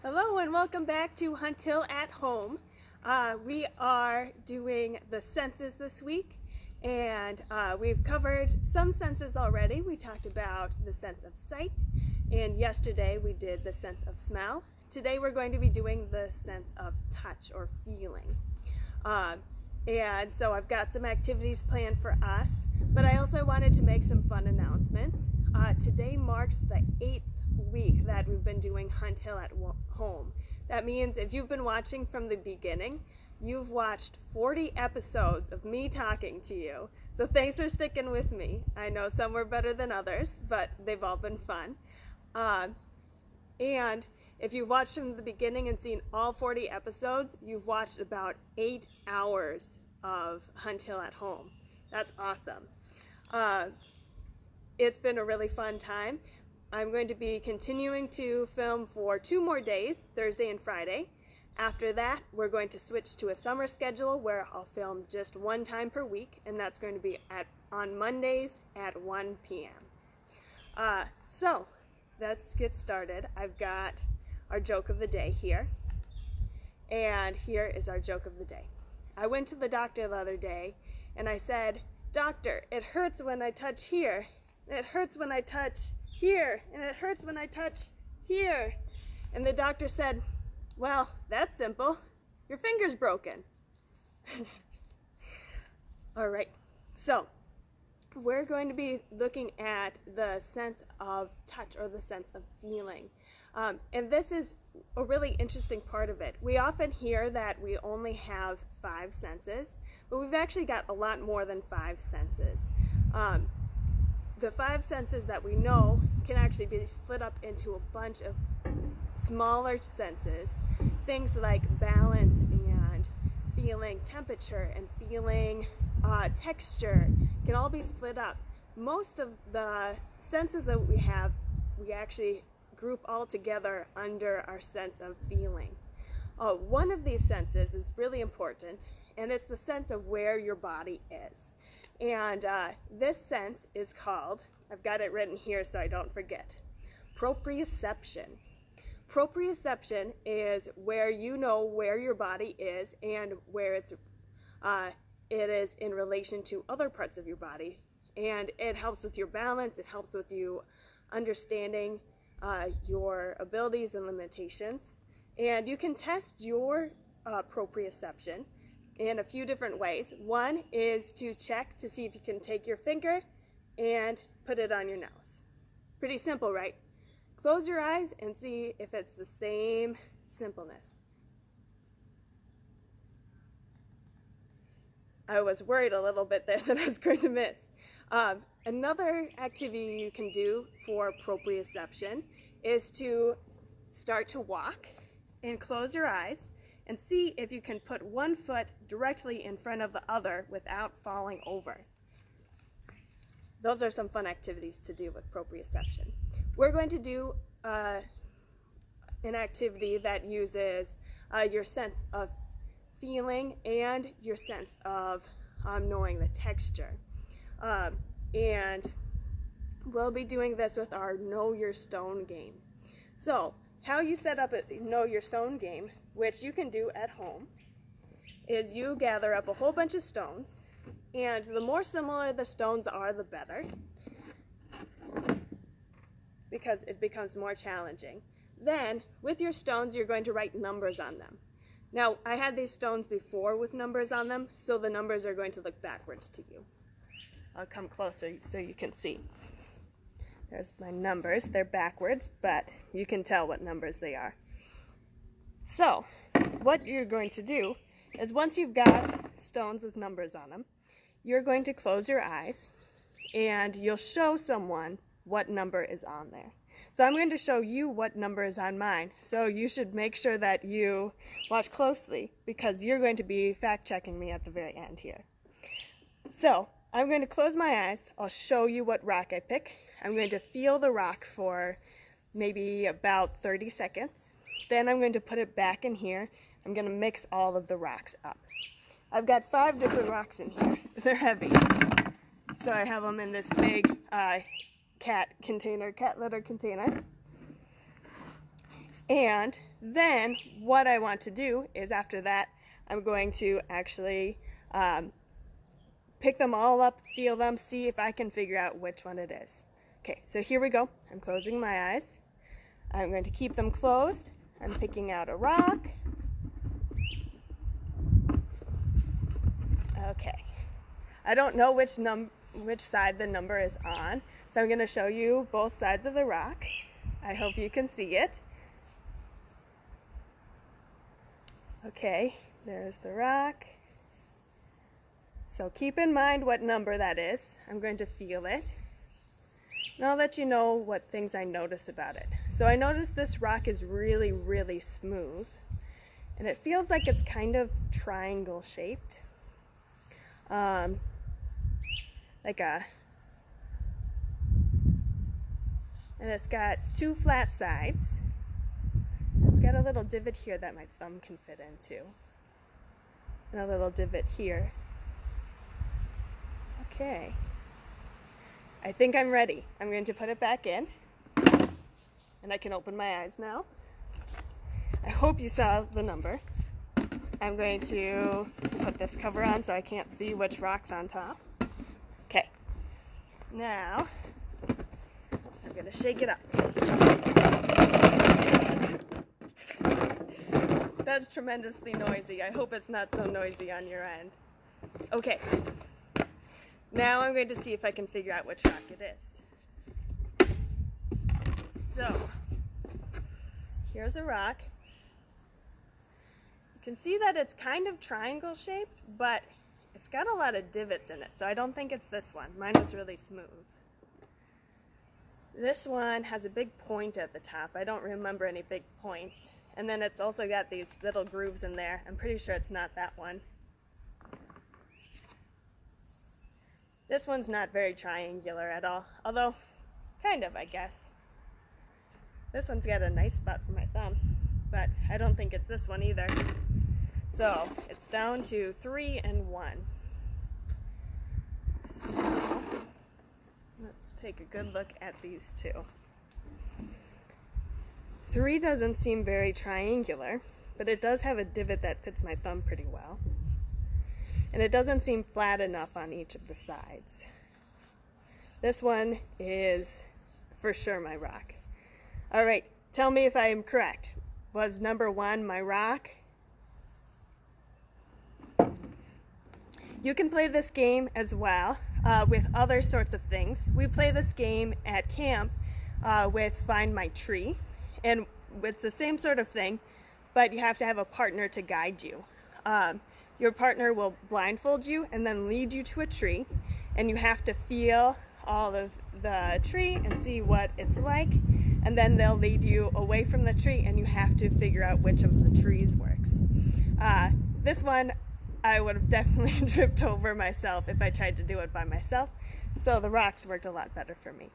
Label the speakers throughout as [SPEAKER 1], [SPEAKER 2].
[SPEAKER 1] Hello and welcome back to Hunt Hill at Home. We are doing the senses this week, and we've covered some senses already. We talked about the sense of sight, and yesterday we did the sense of smell. Today we're going to be doing the sense of touch or feeling. And so I've got some activities planned for us, but I also wanted to make some fun announcements. Today marks the 8th week that we've been doing Hunt Hill at Home. That means if you've been watching from the beginning, you've watched 40 episodes of me talking to you. So thanks for sticking with me. I know some were better than others, but they've all been fun. And if you've watched from the beginning and seen all 40 episodes, you've watched about 8 hours of Hunt Hill at Home. That's awesome. It's been a really fun time. I'm going to be continuing to film for 2 more days, Thursday and Friday. After that, we're going to switch to a summer schedule where I'll film just 1 time per week, and that's going to be on Mondays at 1 p.m. So let's get started. I've got our joke of the day here, and here is our joke of the day. I went to the doctor the other day, and I said, "Doctor, it hurts when I touch here, and it hurts when I touch here, and it hurts when I touch here." And the doctor said, "Well, that's simple. Your finger's broken." All right, so we're going to be looking at the sense of touch or the sense of feeling. And this is a really interesting part of it. We often hear that we only have 5 senses, but we've actually got a lot more than 5 senses. The 5 senses that we know can actually be split up into a bunch of smaller senses. Things like balance and feeling temperature and feeling texture can all be split up. Most of the senses that we have, we actually group all together under our sense of feeling. One of these senses is really important, and it's the sense of where your body is. And this sense is called, I've got it written here so I don't forget, proprioception. Proprioception is where you know where your body is and where it is in relation to other parts of your body. And it helps with your balance, it helps with you understanding your abilities and limitations. And you can test your proprioception in a few different ways. One is to check to see if you can take your finger and put it on your nose. Pretty simple, right? Close your eyes and see if it's the same simpleness. I was worried a little bit there that I was going to miss. Another activity you can do for proprioception is to start to walk and close your eyes and see if you can put one foot directly in front of the other without falling over. Those are some fun activities to do with proprioception. We're going to do an activity that uses your sense of feeling and your sense of knowing the texture. And we'll be doing this with our Know Your Stone game. So, how you set up a Know Your Stone game, which you can do at home, is you gather up a whole bunch of stones, and the more similar the stones are, the better, because it becomes more challenging. Then, with your stones, you're going to write numbers on them. Now, I had these stones before with numbers on them, so the numbers are going to look backwards to you. I'll come closer so you can see. There's my numbers. They're backwards, but you can tell what numbers they are. So, what you're going to do is once you've got stones with numbers on them, you're going to close your eyes and you'll show someone what number is on there. So I'm going to show you what number is on mine. So you should make sure that you watch closely because you're going to be fact-checking me at the very end here. So I'm going to close my eyes. I'll show you what rock I pick. I'm going to feel the rock for maybe about 30 seconds. Then I'm going to put it back in here. I'm going to mix all of the rocks up. I've got 5 different rocks in here. They're heavy. So I have them in this big cat litter container. And then what I want to do is after that, I'm going to actually pick them all up, feel them, see if I can figure out which one it is. Okay, so here we go. I'm closing my eyes. I'm going to keep them closed. I'm picking out a rock. Okay. I don't know which side the number is on, so I'm going to show you both sides of the rock. I hope you can see it. Okay, there's the rock. So keep in mind what number that is. I'm going to feel it. And I'll let you know what things I notice about it. So I notice this rock is really, really smooth. And it feels like it's kind of triangle shaped. And it's got 2 flat sides. It's got a little divot here that my thumb can fit into. And a little divot here. Okay. I think I'm ready. I'm going to put it back in. And I can open my eyes now. I hope you saw the number. I'm going to put this cover on so I can't see which rock's on top. Okay. Now, I'm going to shake it up. That's tremendously noisy. I hope it's not so noisy on your end. Okay. Now I'm going to see if I can figure out which rock it is. So, here's a rock. You can see that it's kind of triangle shaped, but it's got a lot of divots in it, so I don't think it's this one. Mine was really smooth. This one has a big point at the top. I don't remember any big points. And then it's also got these little grooves in there. I'm pretty sure it's not that one. This one's not very triangular at all, although kind of, I guess. This one's got a nice spot for my thumb, but I don't think it's this one either. So it's down to 3 and 1. So let's take a good look at these two. 3 doesn't seem very triangular, but it does have a divot that fits my thumb pretty well. And it doesn't seem flat enough on each of the sides. This one is for sure my rock. All right, tell me if I am correct. Was number 1 my rock? You can play this game as well with other sorts of things. We play this game at camp with Find My Tree. And it's the same sort of thing, but you have to have a partner to guide you. Your partner will blindfold you and then lead you to a tree, and you have to feel all of the tree and see what it's like, and then they'll lead you away from the tree and you have to figure out which of the trees works. This one I would have definitely tripped over myself if I tried to do it by myself, so the rocks worked a lot better for me.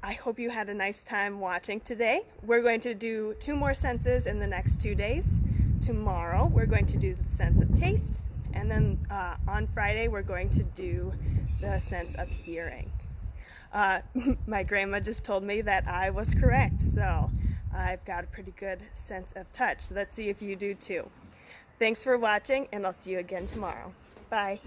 [SPEAKER 1] I hope you had a nice time watching today. We're going to do 2 more senses in the next 2 days. Tomorrow we're going to do the sense of taste, and then on Friday we're going to do the sense of hearing. My grandma just told me that I was correct, so I've got a pretty good sense of touch. Let's see if you do too. Thanks for watching, and I'll see you again tomorrow. Bye.